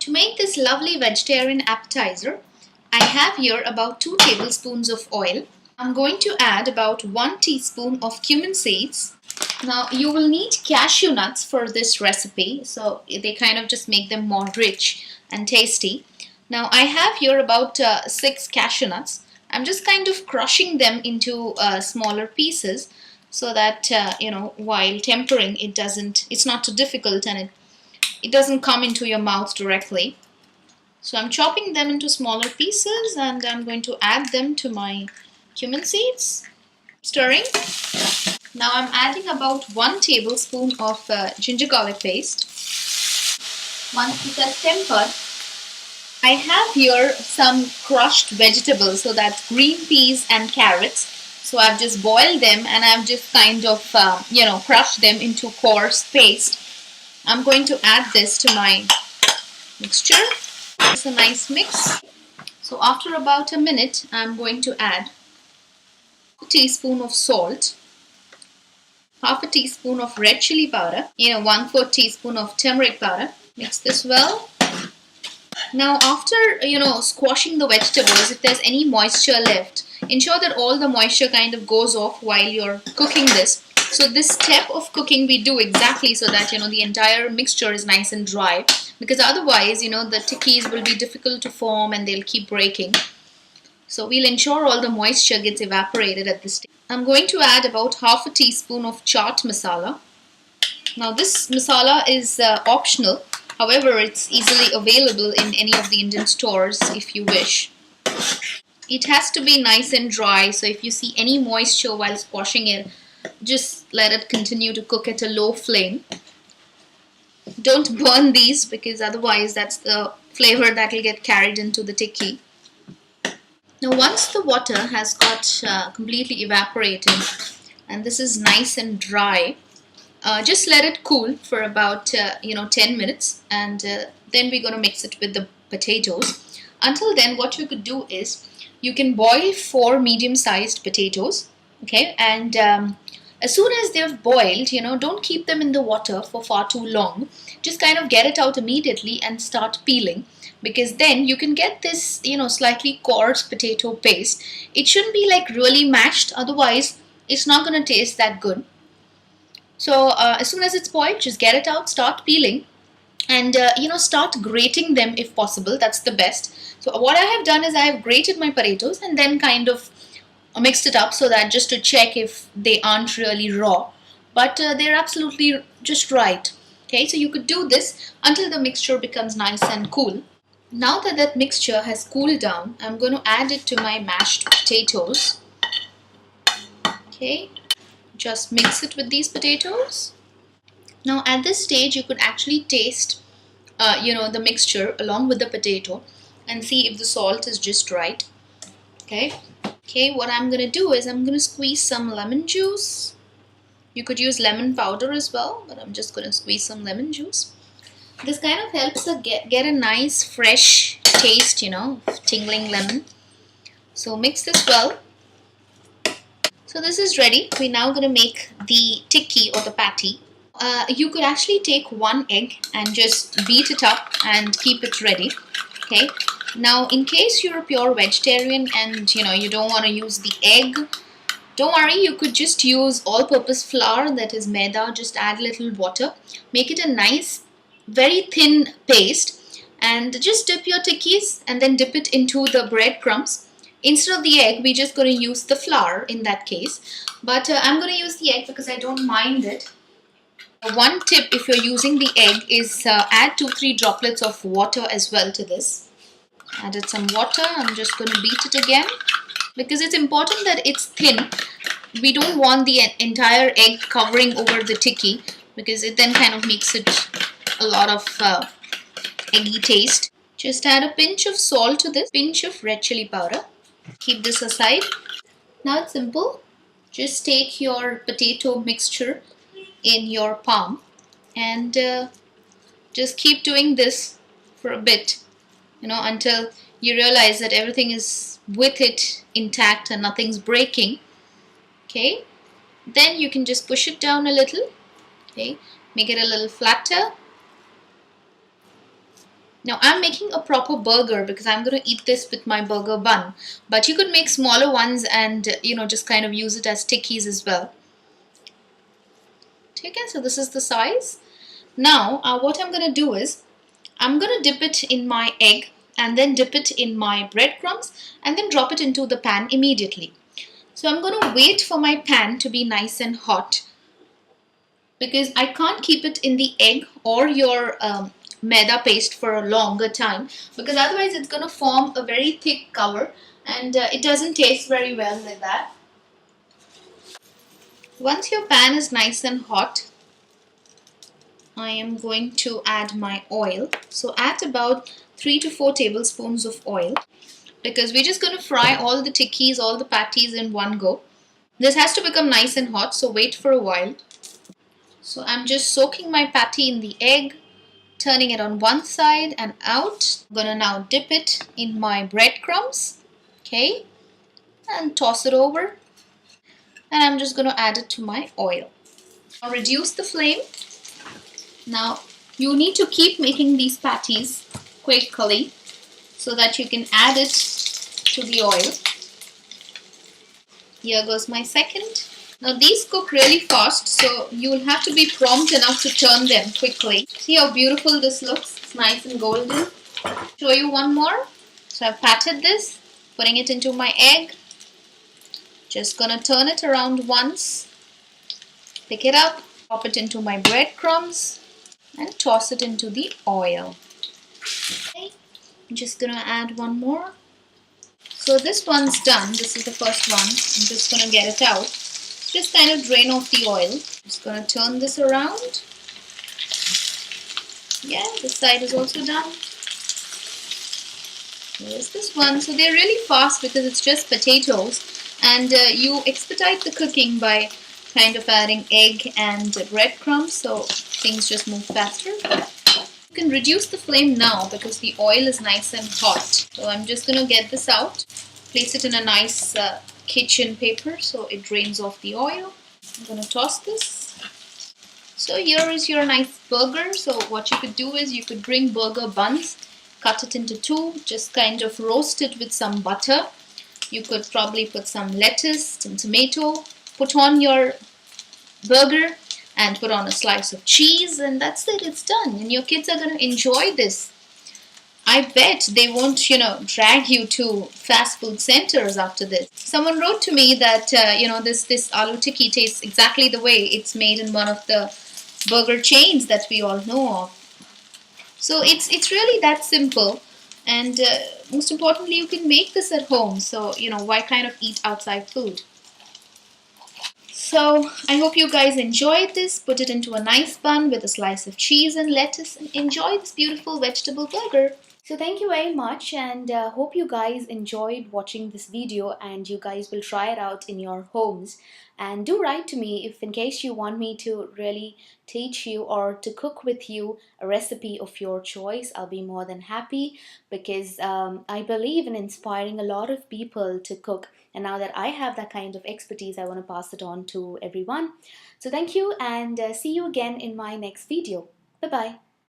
To make this lovely vegetarian appetizer, I have here about 2 tablespoons of oil. I'm going to add about 1 teaspoon of cumin seeds. Now you will need cashew nuts for this recipe, so they kind of just make them more rich and tasty. Now I have here about 6 cashew nuts. I'm just kind of crushing them into smaller pieces so that while tempering it's not too difficult and it doesn't come into your mouth directly. So I'm chopping them into smaller pieces and I'm going to add them to my cumin seeds. Stirring. Now I'm adding about 1 tablespoon of ginger garlic paste. Once it has tempered, I have here some crushed vegetables, so that's green peas and carrots. So I've just boiled them and I've just kind of crushed them into coarse paste. I'm going to add this to my mixture. It's a nice mix. So after about a minute, I'm going to add a teaspoon of salt, half a teaspoon of red chili powder, 1/4 teaspoon of turmeric powder. Mix this well. Now after squashing the vegetables, if there's any moisture left, ensure that all the moisture kind of goes off while you're cooking this. So this step of cooking we do exactly so that the entire mixture is nice and dry, because otherwise the tikkis will be difficult to form and they'll keep breaking. So we'll ensure all the moisture gets evaporated at this stage. I'm going to add about half a teaspoon of chaat masala. Now this masala is optional. However, it's easily available in any of the Indian stores if you wish. It has to be nice and dry, so if you see any moisture while squashing it, just let it continue to cook at a low flame. Don't burn these, because otherwise that's the flavor that will get carried into the tikki. Now once the water has got completely evaporated and this is nice and dry, just let it cool for about 10 minutes, and then we're going to mix it with the potatoes. Until then, what you could do is you can boil 4 medium-sized potatoes, okay, and as soon as they've boiled, don't keep them in the water for far too long. Just kind of get it out immediately and start peeling, because then you can get this slightly coarse potato paste. It shouldn't be like really mashed, otherwise it's not going to taste that good. So as soon as it's boiled, just get it out, start peeling, and start grating them if possible. That's the best. So what I have done is I have grated my potatoes and then kind of mixed it up so that just to check if they aren't really raw, but they're absolutely just right. Okay, so you could do this until the mixture becomes nice and cool. Now that that mixture has cooled down, I'm going to add it to my mashed potatoes. Okay. Just mix it with these potatoes. Now at this stage you could actually taste the mixture along with the potato and see if the salt is just right. Okay, what I'm going to do is I'm going to squeeze some lemon juice. You could use lemon powder as well, but I'm just going to squeeze some lemon juice. This kind of helps us get a nice fresh taste, of tingling lemon. So mix this well. So this is ready. We're now going to make the tikki or the patty. You could actually take 1 egg and just beat it up and keep it ready. Okay. Now in case you're a pure vegetarian and you don't want to use the egg, don't worry, you could just use all-purpose flour, that is maida. Just add a little water. Make it a nice, very thin paste, and just dip your tikkis and then dip it into the breadcrumbs. Instead of the egg, we're just going to use the flour in that case. But I'm going to use the egg because I don't mind it. One tip if you're using the egg is add 2-3 droplets of water as well to this. Added some water. I'm just going to beat it again because it's important that it's thin. We don't want the entire egg covering over the tikki because it then kind of makes it a lot of eggy taste. Just add a pinch of salt to this, pinch of red chili powder. Keep this aside. Now it's simple. Just take your potato mixture in your palm and just keep doing this for a bit, until you realize that everything is with it intact and nothing's breaking. Okay, then you can just push it down a little. Okay, make it a little flatter. Now I'm making a proper burger because I'm going to eat this with my burger bun. But you could make smaller ones and just kind of use it as tikkis as well. Okay, so this is the size. Now what I'm going to do is I'm going to dip it in my egg and then dip it in my breadcrumbs and then drop it into the pan immediately. So I'm going to wait for my pan to be nice and hot because I can't keep it in the egg or your maida paste for a longer time, because otherwise it's going to form a very thick cover and it doesn't taste very well like that. Once your pan is nice and hot, I am going to add my oil. So add about 3 to 4 tablespoons of oil because we're just going to fry all the tikkis, all the patties in one go. This has to become nice and hot, so wait for a while. So I'm just soaking my patty in the egg, turning it on one side and out. I'm gonna now dip it in my breadcrumbs, okay, and toss it over. And I'm just gonna add it to my oil. Now reduce the flame. Now you need to keep making these patties quickly so that you can add it to the oil. Here goes my second. Now these cook really fast, so you'll have to be prompt enough to turn them quickly. See how beautiful this looks? It's nice and golden. Show you one more. So I've patted this, putting it into my egg. Just gonna turn it around once. Pick it up, pop it into my breadcrumbs and toss it into the oil. Okay. I'm just gonna add one more. So this one's done. This is the first one. I'm just gonna get it out. Just kind of drain off the oil. Just gonna turn this around. Yeah, this side is also done. Here's this one. So they're really fast because it's just potatoes, and you expedite the cooking by kind of adding egg and breadcrumbs, so things just move faster. You can reduce the flame now because the oil is nice and hot. So I'm just gonna get this out, place it in a nice kitchen paper so it drains off the oil. I'm gonna toss this. So here is your nice burger. So what you could do is you could bring burger buns, cut it into two, just kind of roast it with some butter. You could probably put some lettuce, some tomato, put on your burger and put on a slice of cheese, and that's it, it's done. And your kids are going to enjoy this. I bet they won't, drag you to fast food centers after this. Someone wrote to me that, this aloo tikki tastes exactly the way it's made in one of the burger chains that we all know of. So it's really that simple. And most importantly, you can make this at home. So, why kind of eat outside food? So I hope you guys enjoyed this. Put it into a nice bun with a slice of cheese and lettuce and enjoy this beautiful vegetable burger. So thank you very much, and hope you guys enjoyed watching this video and you guys will try it out in your homes. And do write to me if in case you want me to really teach you or to cook with you a recipe of your choice. I'll be more than happy because I believe in inspiring a lot of people to cook. And now that I have that kind of expertise, I want to pass it on to everyone. So thank you, and see you again in my next video. Bye-bye.